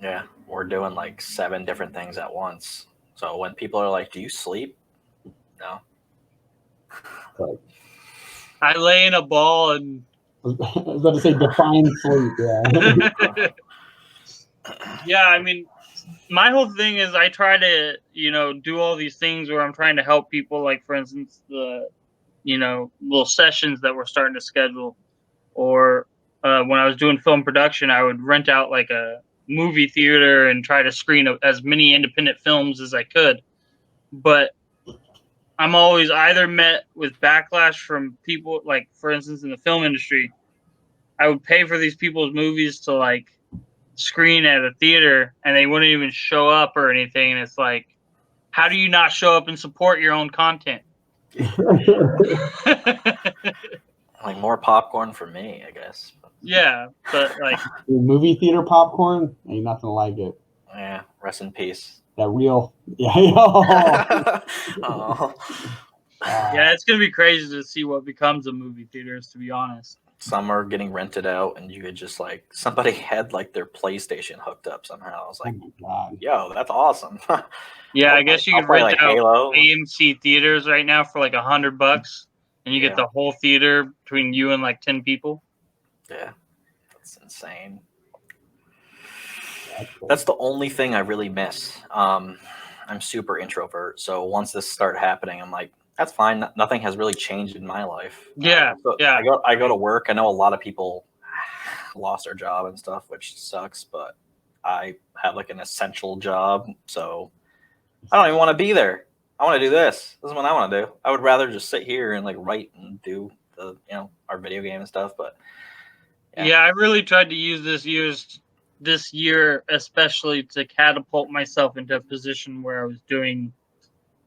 Yeah, we're doing like 7 different things at once. So when people are like, "Do you sleep?" No. I lay in a ball and. I was about to say define sleep. Yeah. Yeah, I mean, my whole thing is I try to, do all these things where I'm trying to help people. Like, for instance, the, little sessions that we're starting to schedule, or when I was doing film production, I would rent out like a movie theater and try to screen as many independent films as I could. But I'm always either met with backlash from people, like, for instance, in the film industry, I would pay for these people's movies to like screen at a theater and they wouldn't even show up or anything. And it's like, how do you not show up and support your own content? Like more popcorn for me, I guess. Yeah, but like movie theater popcorn, ain't nothing like it. Yeah, rest in peace. That real, yeah. Oh. Yeah, it's gonna be crazy to see what becomes of movie theaters, to be honest. Some are getting rented out, and you could just like somebody had like their PlayStation hooked up somehow. I was like, oh my God. "Yo, that's awesome." Yeah, I guess you could play, rent like, out Halo. AMC theaters right now for like $100, and you get the whole theater between you and like 10 people. Yeah, that's insane. That's the only thing I really miss. I'm super introvert, so once this started happening, I'm like, that's fine. Nothing has really changed in my life. Yeah, yeah. I go to work. I know a lot of people lost their job and stuff, which sucks, but I have like an essential job, so I don't even want to be there. I want to do this. This is what I want to do. I would rather just sit here and like write and do the our video game and stuff. But yeah, I really tried to use this year especially to catapult myself into a position where I was doing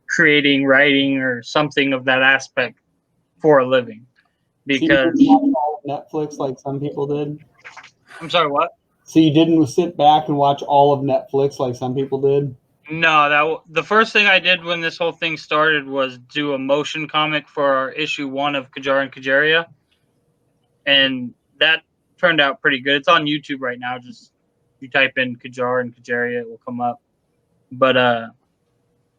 creating, writing, or something of that aspect for a living. Because Netflix like some people did. I'm sorry, what? So you didn't sit back and watch all of Netflix like some people did? No, the first thing I did when this whole thing started was do a motion comic for our issue 1 of Kajar and Kajaria, and that turned out pretty good. It's on YouTube right now. Just you type in Kajar and Kajaria, it will come up. But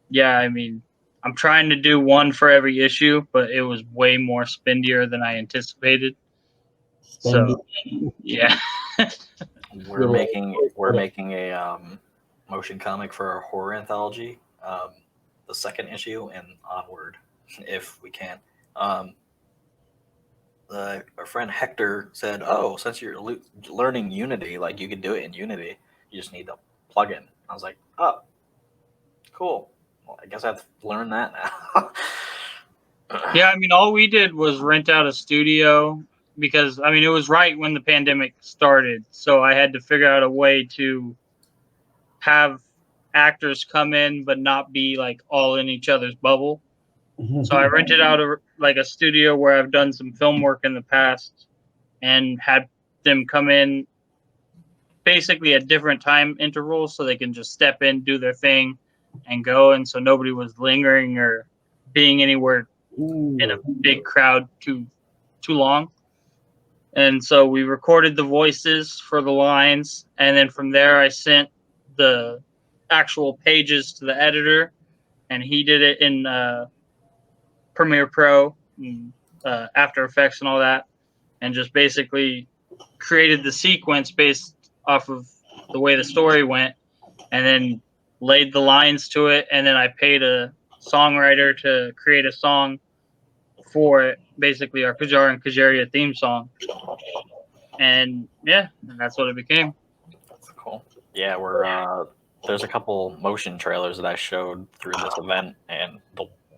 yeah, I mean, I'm trying to do one for every issue, but it was way more spendier than I anticipated. So yeah. we're making a motion comic for our horror anthology, the 2nd issue and onward, if we can. Our friend Hector said, "Oh, since you're learning Unity, like you can do it in Unity. You just need the plugin." I was like, "Oh, cool. Well, I guess I have to learn that now." Yeah, I mean, all we did was rent out a studio because, I mean, it was right when the pandemic started. So I had to figure out a way to have actors come in but not be like all in each other's bubble. So I rented out a studio where I've done some film work in the past and had them come in basically at different time intervals so they can just step in, do their thing, and go. And so nobody was lingering or being anywhere in a big crowd too long. And so we recorded the voices for the lines, and then from there I sent the actual pages to the editor, and he did it in Premiere Pro and After Effects and all that, and just basically created the sequence based off of the way the story went, and then laid the lines to it, and then I paid a songwriter to create a song for it, basically our Kajar and Kajaria theme song. And yeah, and that's what it became. That's cool. Yeah, we're there's a couple motion trailers that I showed through this event, and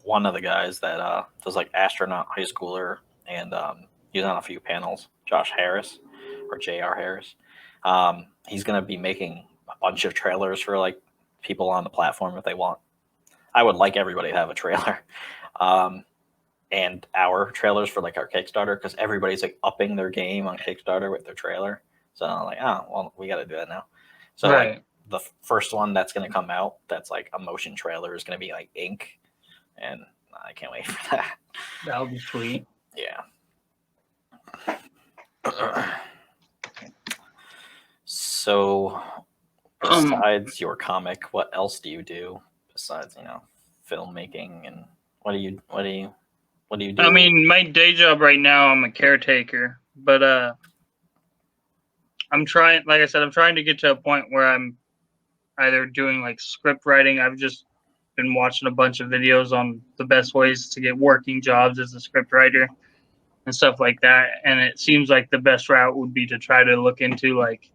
one of the guys that does like astronaut high schooler, and he's on a few panels, Josh Harris or J.R. Harris. He's gonna be making a bunch of trailers for like people on the platform if they want. I would like everybody to have a trailer. And our trailers for like our Kickstarter, because everybody's like upping their game on Kickstarter with their trailer. So I'm like, oh, well, we got to do that now. So like the first one that's going to come out, that's like a motion trailer, is going to be like ink, and I can't wait for that. That'll be sweet. Yeah. So, besides your comic, what else do you do besides filmmaking, and what do you do? I mean, my day job right now, I'm a caretaker, but I'm trying. Like I said, I'm trying to get to a point where I'm either doing like script writing. I've just been watching a bunch of videos on the best ways to get working jobs as a script writer and stuff like that. And it seems like the best route would be to try to look into like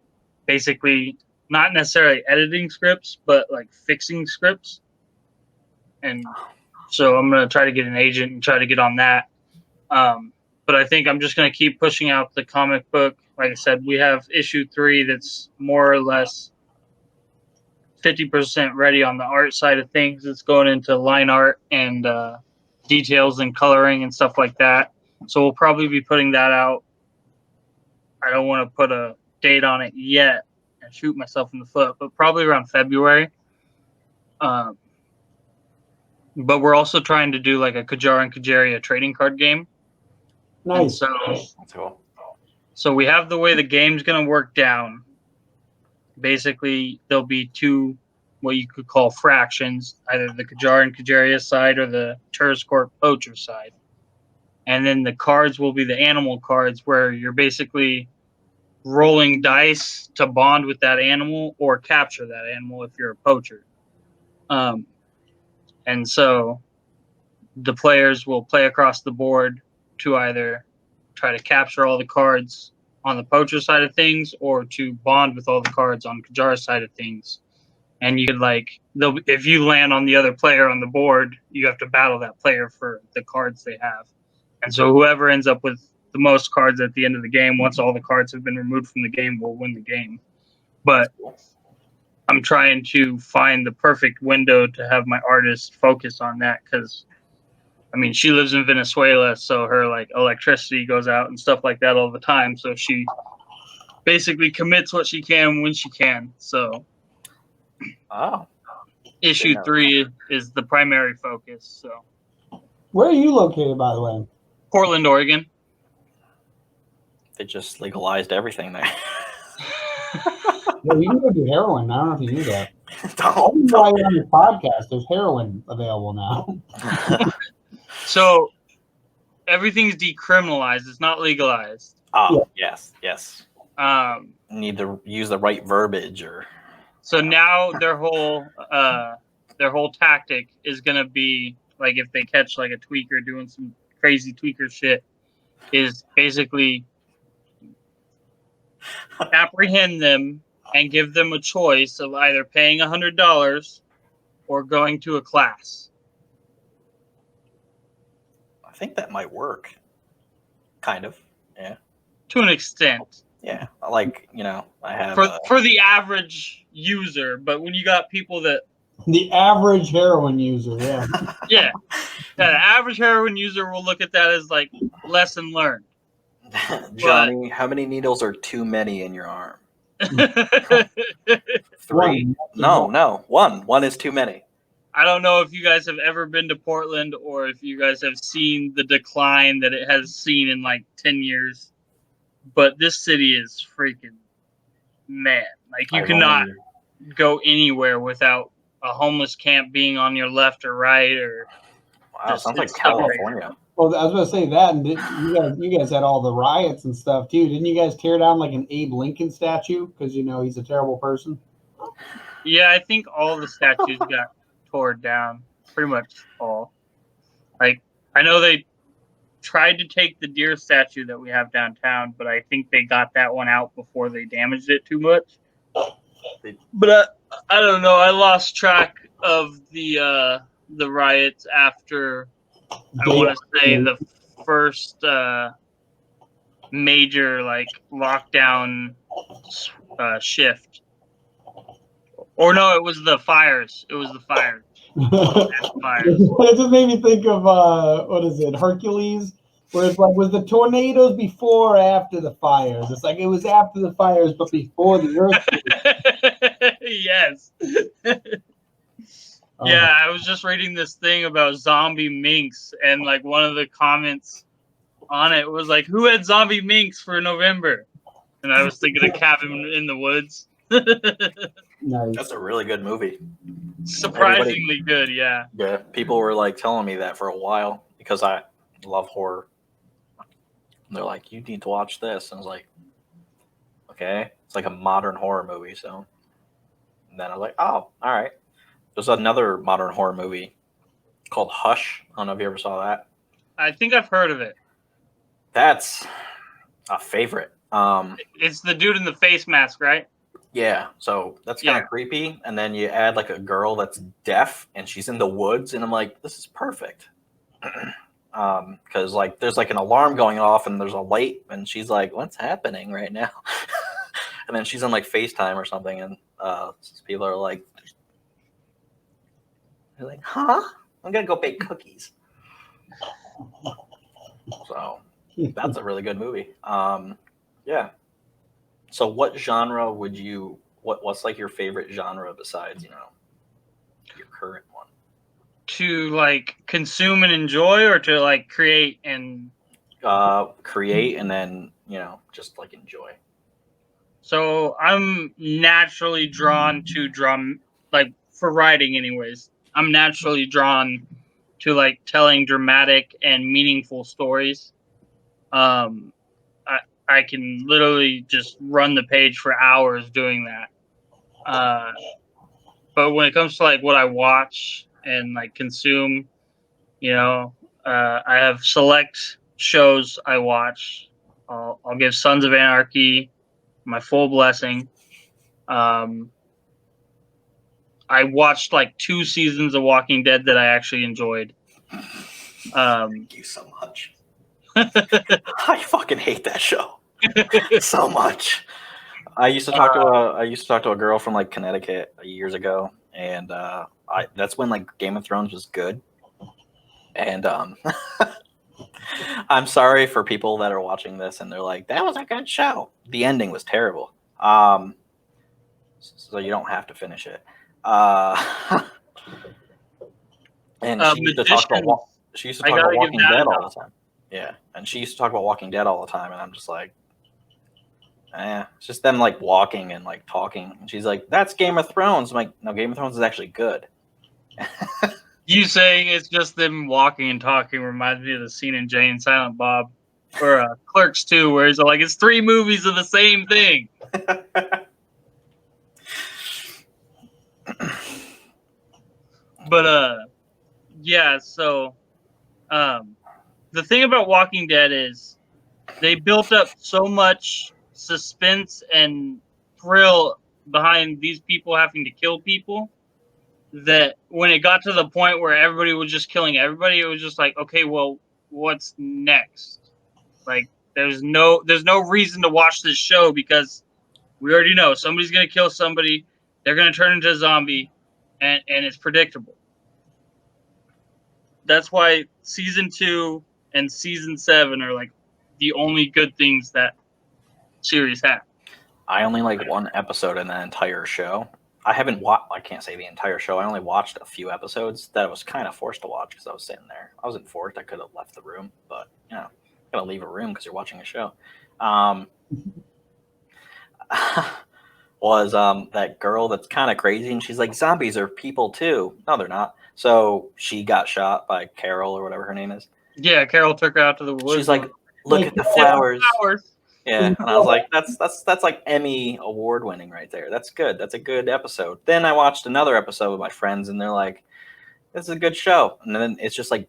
basically not necessarily editing scripts, but like fixing scripts. And so I'm going to try to get an agent and try to get on that. But I think I'm just going to keep pushing out the comic book. Like I said, we have issue 3 that's more or less 50% ready on the art side of things. It's going into line art and details and coloring and stuff like that. So we'll probably be putting that out. I don't want to put a date on it yet and shoot myself in the foot, but probably around February. But we're also trying to do like a Kajar and Kajaria trading card game. Nice. That's cool. So we have the way the game's going to work down. Basically, there'll be 2 what you could call fractions, either the Kajar and Kajaria side or the Turscorp Poacher side. And then the cards will be the animal cards, where you're basically rolling dice to bond with that animal or capture that animal if you're a poacher. And so the players will play across the board to either try to capture all the cards on the poacher side of things or to bond with all the cards on Kajar's side of things. And you could if you land on the other player on the board, you have to battle that player for the cards they have. And so whoever ends up with the most cards at the end of the game, once all the cards have been removed from the game, will win the game. But I'm trying to find the perfect window to have my artist focus on that, because I mean, she lives in Venezuela, so her like electricity goes out and stuff like that all the time. So she basically commits what she can when she can. So issue 3 is the primary focus. So where are you located, by the way? Portland, Oregon. They just legalized everything there. Yeah, you can go do heroin. I don't know if you knew that. Don't. While you're on your podcast, there's heroin available now. So everything's decriminalized. It's not legalized. Yes. Need to use the right verbiage, or so now their whole tactic is gonna be like, if they catch like a tweaker doing some crazy tweaker shit, is basically apprehend them and give them a choice of either paying $100 or going to a class. I think that might work. Kind of, yeah. To an extent. Yeah, like, I have for the average user, but when you got people that the average heroin user, yeah. Yeah, the average heroin user will look at that as like lesson learned. Johnny, how many needles are too many in your arm? 3? No. One is too many. I don't know if you guys have ever been to Portland or if you guys have seen the decline that it has seen in like 10 years, but this city is freaking man. Like, you cannot go anywhere without a homeless camp being on your left or right, or wow, sounds like California. Well, I was going to say that, and you guys had all the riots and stuff too. Didn't you guys tear down like an Abe Lincoln statue because he's a terrible person? Yeah, I think all the statues got tore down, pretty much all. Like, I know they tried to take the deer statue that we have downtown, but I think they got that one out before they damaged it too much. But I don't know. I lost track of the riots after, I want to say, the first major like lockdown shift. Or no, it was the fires. It was the fires. It just made me think of what is it, Hercules, where it's like, was the tornadoes before or after the fires? It's like it was after the fires, but before the earthquake. Yes. Yeah, I was just reading this thing about zombie minks, and like one of the comments on it was like, "Who had zombie minks for November?" And I was thinking of Cabin in the Woods. Nice. That's a really good movie. Surprisingly good, yeah. Yeah, people were like telling me that for a while because I love horror. And they're like, "You need to watch this," and I was like, "Okay." It's like a modern horror movie, so. And then I was like, "Oh, all right." There's another modern horror movie called Hush. I don't know if you ever saw that. I think I've heard of it. That's a favorite. It's the dude in the face mask, right? Yeah, so that's kind of creepy. And then you add like a girl that's deaf and she's in the woods, and I'm like, this is perfect. Because like there's like an alarm going off and there's a light, and she's like, what's happening right now? And then she's on like FaceTime or something, and people are like, they're like, huh? I'm gonna go bake cookies. So that's a really good movie. Yeah. So what genre would you what's like your favorite genre besides, your current one? To like consume and enjoy, or to like create and Create and then, just like enjoy. so I'm naturally drawn to like for writing anyways. I'm naturally drawn to like telling dramatic and meaningful stories. I can literally just run the page for hours doing that. But when it comes to like what I watch and like consume, I have select shows I watch. I'll give Sons of Anarchy my full blessing. I watched like 2 seasons of Walking Dead that I actually enjoyed. Thank you so much. I fucking hate that show so much. I used to talk to a girl from like Connecticut years ago, and that's when like Game of Thrones was good. And I'm sorry for people that are watching this and they're like, that was a good show. The ending was terrible. So you don't have to finish it. And she used to talk about Walking Dead all the time. Yeah, and she used to talk about Walking Dead all the time, and I'm just like, it's just them like walking and like talking. And she's like, that's Game of Thrones. I'm like, no, Game of Thrones is actually good. You saying it's just them walking and talking reminds me of the scene in Jay and Silent Bob, or Clerks 2, where he's like, it's 3 movies of the same thing. But yeah. So the thing about Walking Dead is they built up so much suspense and thrill behind these people having to kill people that when it got to the point where everybody was just killing everybody, it was just like, okay, well, what's next? Like, there's no reason to watch this show because we already know somebody's gonna kill somebody, they're gonna turn into a zombie, and it's predictable. That's why season 2 and season 7 are like the only good things that series have. I only like one episode in that entire show. I haven't watched. I can't say the entire show. I only watched a few episodes that I was kind of forced to watch because I was sitting there. I wasn't forced. I could have left the room, but gotta leave a room because you're watching a show. Was that girl that's kind of crazy, and she's like, zombies are people too. No, they're not. So she got shot by Carol or whatever her name is. Yeah, Carol took her out to the woods. She's like, look at the flowers. Yeah, and I was like, that's like Emmy award winning right there. That's good. That's a good episode. Then I watched another episode with my friends, and they're like, this is a good show. And then it's just like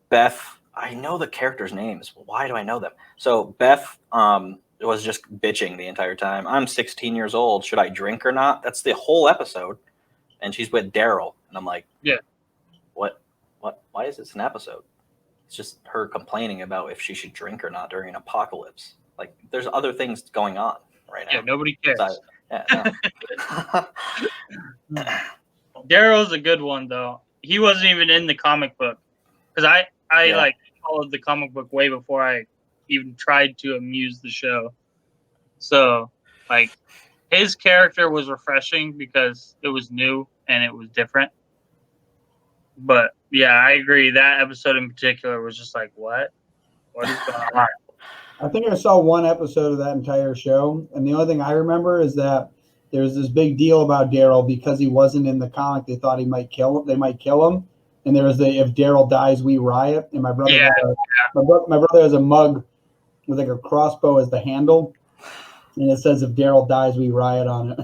Beth. I know the characters' names. Why do I know them? So Beth was just bitching the entire time. I'm 16 years old. Should I drink or not? That's the whole episode. And she's with Daryl, and I'm like, yeah. What? Why is this an episode? It's just her complaining about if she should drink or not during an apocalypse. Like, there's other things going on right now. Yeah, nobody cares. No. Daryl's a good one, though. He wasn't even in the comic book. Because I like followed the comic book way before I even tried to amuse the show. So, like, his character was refreshing because it was new and it was different. But, yeah, I agree. That episode in particular was just like, what? What is going on? I think I saw one episode of that entire show, and the only thing I remember is that there's this big deal about Daryl because he wasn't in the comic. They thought they might kill him. And there was if Daryl dies, we riot. And my brother, my brother has a mug with like a crossbow as the handle, and it says, "If Daryl dies, we riot" on it.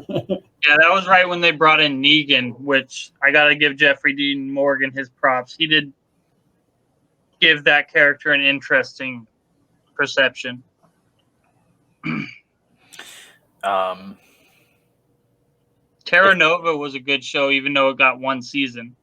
Yeah, that was right when they brought in Negan, which I got to give Jeffrey Dean Morgan his props. He did give that character an interesting perception. Terra Nova was a good show, even though it got one season.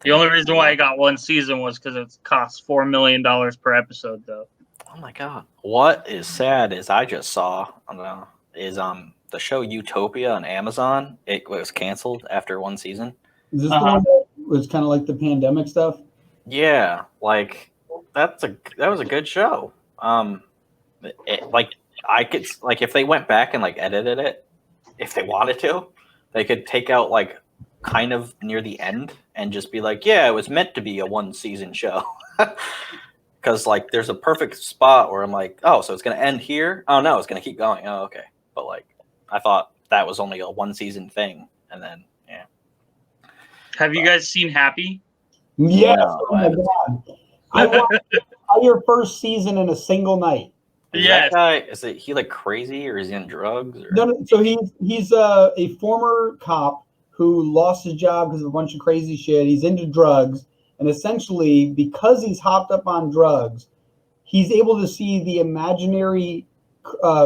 The only reason why it got one season was because it cost $4 million per episode, though. Oh my god! What is sad is I just saw the show Utopia on Amazon. It was canceled after one season. Is this the one that was kind of like the pandemic stuff? Yeah, like that was a good show. I could if they went back and like edited it, if they wanted to, they could take out like kind of near the end and just be like, yeah, it was meant to be a one season show. Because like there's a perfect spot where I'm like, oh, so it's gonna end here? Oh no, it's gonna keep going. Oh, okay. But like I thought that was only a one season thing, and then yeah. Have you guys seen Happy? Yes. No, oh my god! I watched your first season in a single night. That guy, he like crazy or is he on drugs? Or? No, so he's a former cop who lost his job because of a bunch of crazy shit. He's into drugs. And essentially, because he's hopped up on drugs, he's able to see the imaginary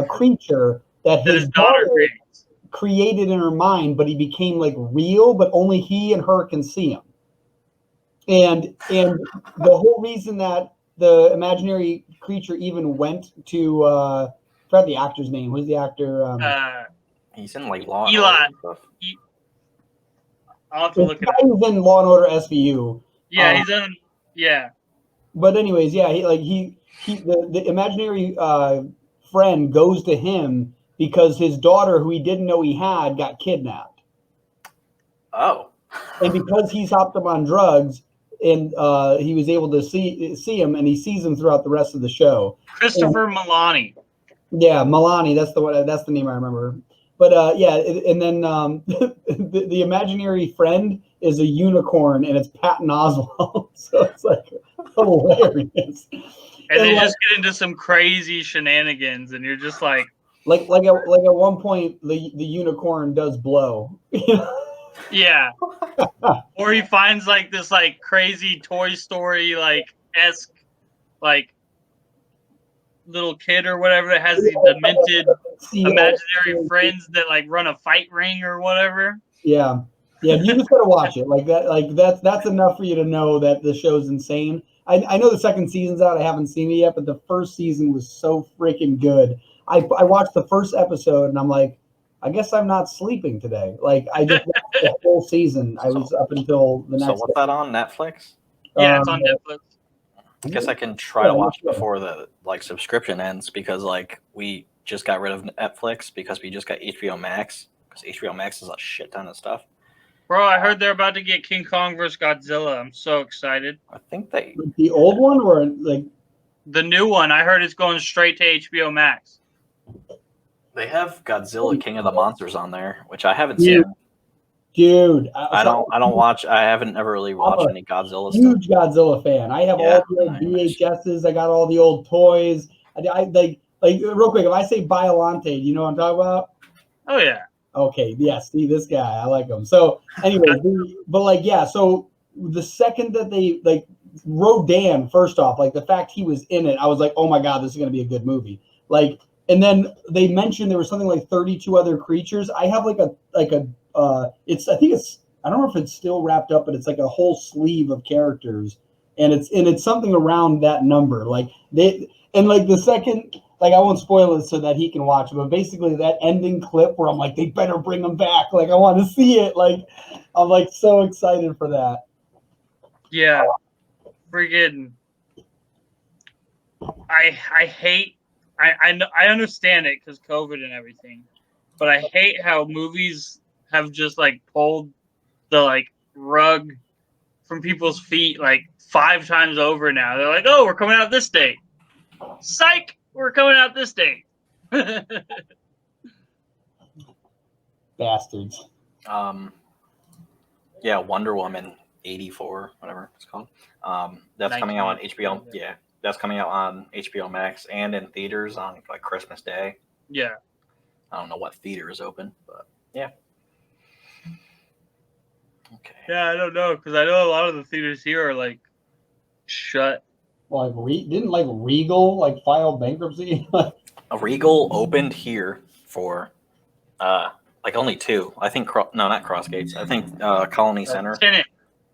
creature that his daughter created in her mind, but he became like real, but only he and her can see him. And the whole reason that the imaginary creature even went to I forgot the actor's name. Who's the actor? He's in like Law and Order stuff. I'll have to look it up. He's in Law and Order SVU. Yeah, he's in. Yeah. But anyways, yeah, the imaginary friend goes to him because his daughter, who he didn't know he had, got kidnapped. Oh. And because he's hopped up on drugs, and he was able to see him, and he sees him throughout the rest of the show. Christopher Milani. Yeah, Milani. That's the name I remember. But yeah, and then the imaginary friend is a unicorn, and it's Patton Oswalt. So it's like hilarious. And they just get into some crazy shenanigans, and you're just like at one point the unicorn does blow. Yeah. Or he finds like this like crazy Toy Story like esque like little kid or whatever that has these demented imaginary friends that like run a fight ring or whatever. Yeah. Yeah, you just gotta watch it. Like that, like that's enough for you to know that the show's insane. I know the second season's out, I haven't seen it yet, but the first season was so freaking good. I watched the first episode and I'm like, I guess I'm not sleeping today. Like I just watched the whole season. I was up until the next. So what's that on Netflix? Yeah, it's on Netflix. I guess I can try to watch it before the like subscription ends because like we just got rid of Netflix because we just got HBO Max because HBO Max is a shit ton of stuff. Bro, I heard they're about to get King Kong vs. Godzilla. I'm so excited. I think the old one or like the new one. I heard it's going straight to HBO Max. They have Godzilla King of the Monsters on there, which I haven't seen. Dude, I don't watch. I haven't ever really watched any Godzilla stuff. Huge Godzilla fan. I have all the old VHSs. I got all the old toys. I like real quick. If I say Biollante, do you know what I'm talking about? Oh yeah. Okay. Yeah. See this guy. I like him. So anyway, but like yeah. So the second that they like Rodan, first off, like the fact he was in it, I was like, oh my god, this is gonna be a good movie. Like. And then they mentioned there was something like 32 other creatures. I have I don't know if it's still wrapped up, but it's like a whole sleeve of characters, and it's something around that number. Like the second, like I won't spoil it so that he can watch it, but basically that ending clip where I'm like, they better bring him back. Like I want to see it. Like I'm like so excited for that. Yeah, friggin'. I hate. I understand it because COVID and everything, but I hate how movies have just like pulled the like rug from people's feet like 5 times over now. They're like, oh, we're coming out this date. Psych, we're coming out this date. Bastards. Yeah, Wonder Woman 84, whatever it's called. That's coming out on HBO. Yeah, that's coming out on HBO Max and in theaters on like Christmas Day. Yeah. I don't know what theater is open, but yeah. Okay. Yeah, I don't know because I know a lot of the theaters here are like shut. Like didn't like Regal like file bankruptcy? Regal opened here for like only 2. I think not Crossgates. I think Colony Center Tenet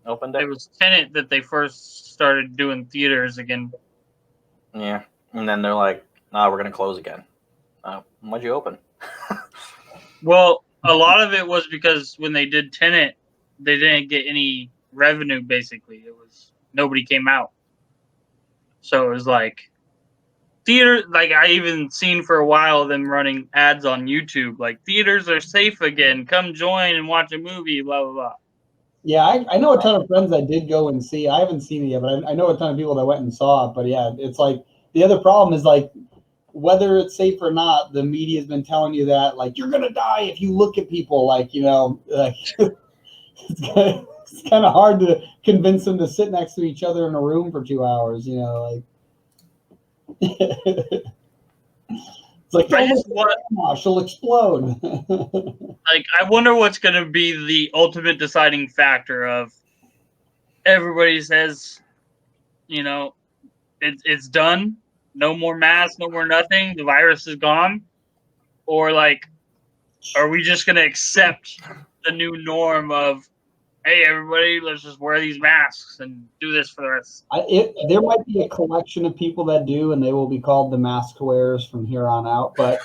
opened it. It was Tenet that they first started doing theaters again. Yeah, and then they're like, "Nah, we're gonna close again." Why'd you open? Well, a lot of it was because when they did Tenet, they didn't get any revenue. Basically, it was nobody came out, so it was like theater. Like I even seen for a while them running ads on YouTube, like theaters are safe again. Come join and watch a movie. Blah blah blah. Yeah, I know a ton of friends that did go and see. I haven't seen it yet, but I know a ton of people that went and saw it. But yeah, it's like the other problem is like whether it's safe or not, the media has been telling you that like you're gonna die if you look at people like like it's kind of hard to convince them to sit next to each other in a room for 2 hours. Like it's like she'll explode. Like I wonder what's gonna be the ultimate deciding factor of everybody says, it's done. No more masks, no more nothing. The virus is gone. Or like, are we just going to accept the new norm of, hey, everybody, let's just wear these masks and do this for the rest? There might be a collection of people that do, and they will be called the mask wearers from here on out. But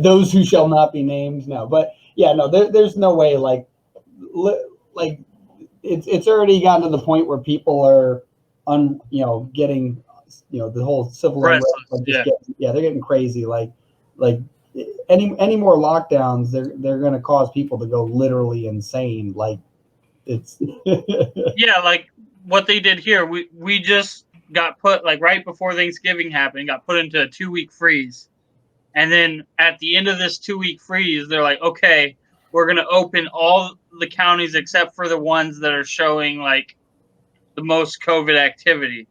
those who shall not be named, no. But yeah, no, there's no way. Like it's already gotten to the point where people are getting the whole civil unrest. They're getting crazy. Like any more lockdowns, they're going to cause people to go literally insane. Like it's yeah, like what they did here. We just got put like right before Thanksgiving happened, got put into a 2-week freeze, and then at the end of this 2-week freeze, they're like, okay, we're going to open all the counties except for the ones that are showing like the most COVID activity,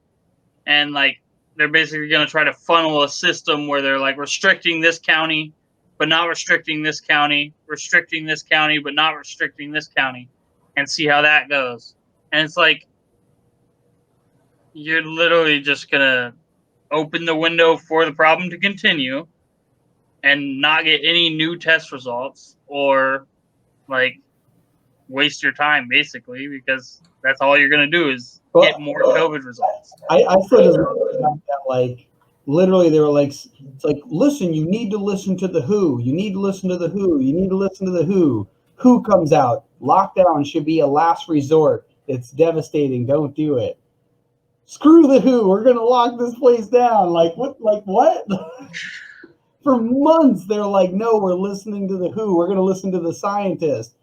and like they're basically going to try to funnel a system where they're like restricting this county, but not restricting this county, restricting this county, but not restricting this county, and see how that goes. And it's like, you're literally just going to open the window for the problem to continue and not get any new test results or like waste your time basically, because that's all you're going to do is get more COVID results. I still just that like literally they were like, it's like, listen, you need to listen to the WHO. You need to listen to the WHO. You need to listen to the WHO. WHO comes out. Lockdown should be a last resort. It's devastating. Don't do it. Screw the WHO. We're going to lock this place down. Like what? For months, they're like, no, we're listening to the WHO. We're going to listen to the scientists.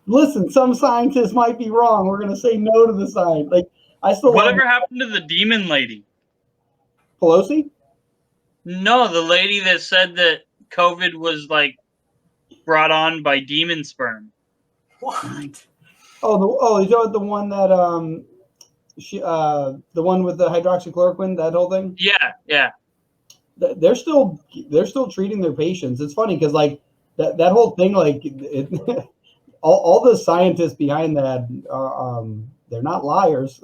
Listen, some scientists might be wrong. We're going to say no to the science. Like, I still. Whatever happened to the demon lady? Pelosi? No, the lady that said that COVID was like brought on by demon sperm. What? Oh, is that the one that the one with the hydroxychloroquine, that whole thing? Yeah. They're still treating their patients. It's funny because like that whole thing, like all the scientists behind that, they're not liars.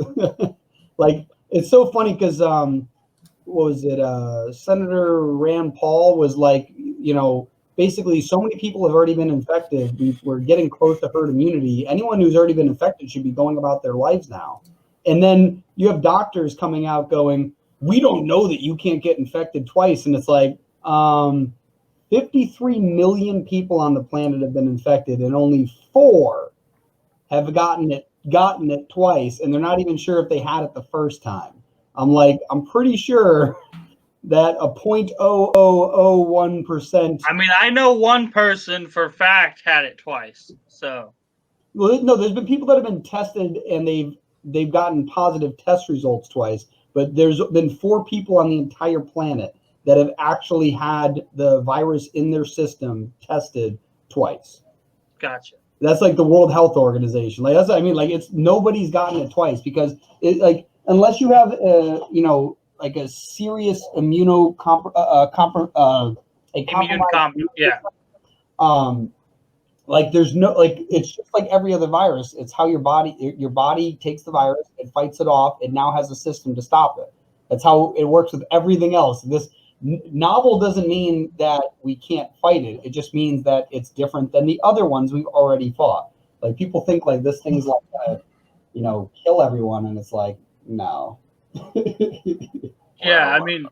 Like it's so funny because what was it? Senator Rand Paul was like, basically so many people have already been infected. We're getting close to herd immunity. Anyone who's already been infected should be going about their lives now. And then you have doctors coming out going, we don't know that you can't get infected twice. And it's like 53 million people on the planet have been infected and only 4 have gotten it twice. And they're not even sure if they had it the first time. I'm pretty sure that a 0.0001%. I mean, I know one person for fact had it twice. So, well, no, there's been people that have been tested and they've gotten positive test results twice, but there's been 4 people on the entire planet that have actually had the virus in their system tested twice. Gotcha. That's like the World Health Organization. Like that's, I mean, like it's nobody's gotten it twice because it like unless you have like a serious Yeah. Like there's no like it's just like every other virus. It's how your body takes the virus, it fights it off, it now has a system to stop it. That's how it works with everything else. This novel doesn't mean that we can't fight it. It just means that it's different than the other ones we've already fought. Like people think like this thing's like kill everyone, and it's like no. Yeah, I mean,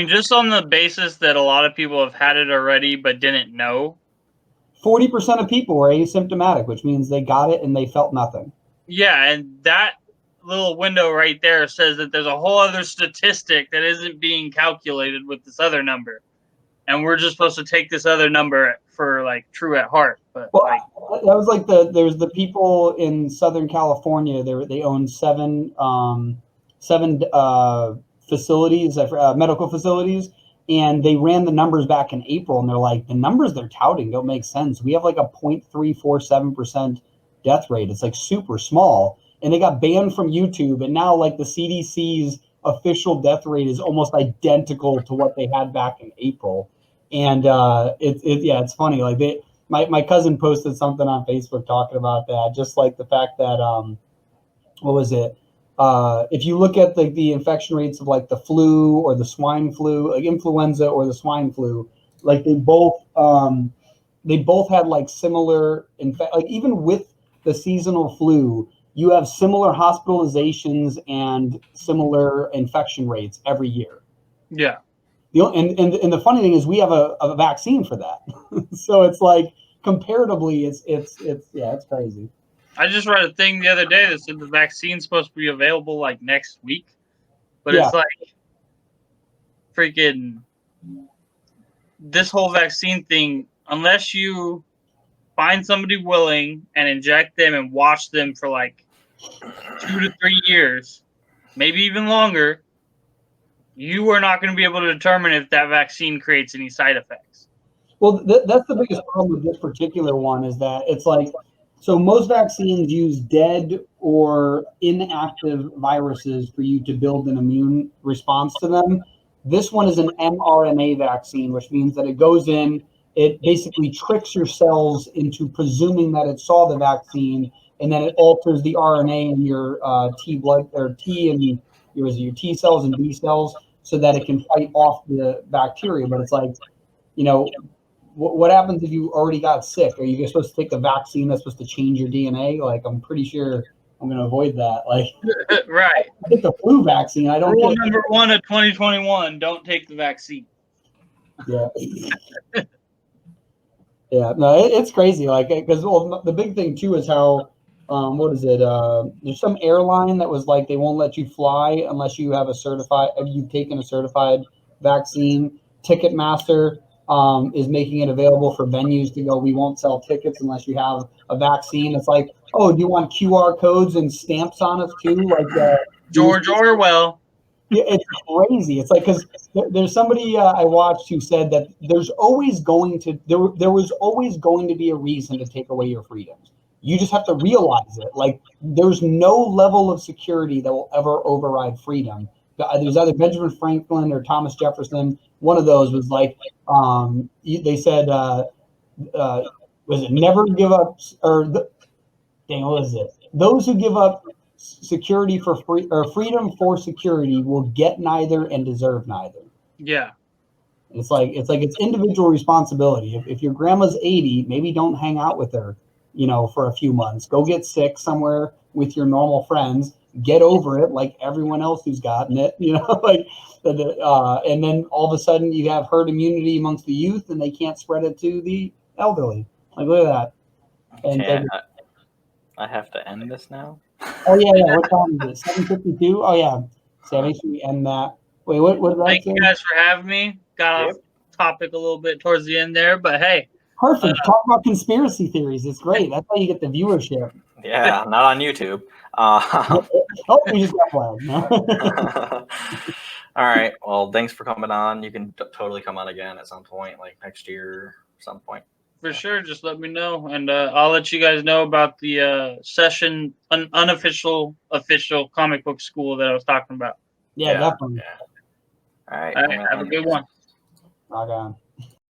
just on the basis that a lot of people have had it already but didn't know. 40% of people were asymptomatic, which means they got it and they felt nothing. Yeah, and that little window right there says that there's a whole other statistic that isn't being calculated with this other number, and we're just supposed to take this other number for like true at heart. But that was like there's the people in Southern California. They own seven facilities, medical facilities, and they ran the numbers back in April, and they're like, the numbers they're touting don't make sense. We have like a 0.347% death rate. It's like super small. And they got banned from YouTube, and now like the CDC's official death rate is almost identical to what they had back in April. And it's funny. Like my cousin posted something on Facebook talking about that, just like the fact that what was it? If you look at the infection rates of like the flu or the swine flu, like influenza or the swine flu, like they both had like similar like even with the seasonal flu, you have similar hospitalizations and similar infection rates every year. Yeah. And the funny thing is we have a vaccine for that. So it's like comparatively it's crazy. I just read a thing the other day that said the vaccine's supposed to be available like next week. But It's like freaking this whole vaccine thing, unless you find somebody willing and inject them and watch them for like 2 to 3 years, maybe even longer, you are not going to be able to determine if that vaccine creates any side effects. Well, that's the biggest problem with this particular one is that it's like, so most vaccines use dead or inactive viruses for you to build an immune response to them. This one is an mRNA vaccine, which means that it goes in, it basically tricks your cells into presuming that it saw the vaccine, and then it alters the RNA in your your T cells and B cells so that it can fight off the bacteria. But it's like, what happens if you already got sick? Are you supposed to take the vaccine that's supposed to change your DNA? Like, I'm pretty sure I'm going to avoid that. Like, right. I take the flu vaccine. I don't. Rule number 1 of 2021: don't take the vaccine. Yeah. Yeah. No, it's crazy. Like, because the big thing too is how. What is it? There's some airline that was like they won't let you fly unless you have you've taken a certified vaccine. Ticketmaster is making it available for venues to go, we won't sell tickets unless you have a vaccine. It's like, oh, do you want QR codes and stamps on us too? Like George Orwell. Yeah, it's crazy. It's like, because there's somebody I watched who said that there was always going to be a reason to take away your freedoms. You just have to realize it. Like, there's no level of security that will ever override freedom. There's either Benjamin Franklin or Thomas Jefferson. One of those was like, they said, was it never give up, what is it? Those who give up security for free or freedom for security will get neither and deserve neither. Yeah. It's like individual responsibility. If your grandma's 80, maybe don't hang out with her, for a few months. Go get sick somewhere with your normal friends. Get over it like everyone else who's gotten it, and then all of a sudden you have herd immunity amongst the youth and they can't spread it to the elderly. Like, look at that. And I have to end this now. Oh yeah. What time is it? 7:52. Oh yeah. So make sure we end that. Wait, what did I say? Thank you guys for having me. Got off topic a little bit towards the end there, but hey. Perfect. Talk about conspiracy theories. It's great. That's how you get the viewership. Yeah, not on YouTube. We just got flagged. No? All right. Well, thanks for coming on. You can totally come on again at some point, like next year or some point. For sure. Just let me know, and I'll let you guys know about the session, unofficial, official comic book school that I was talking about. Yeah, definitely. Yeah. All right. All right, have a good one. Rock on.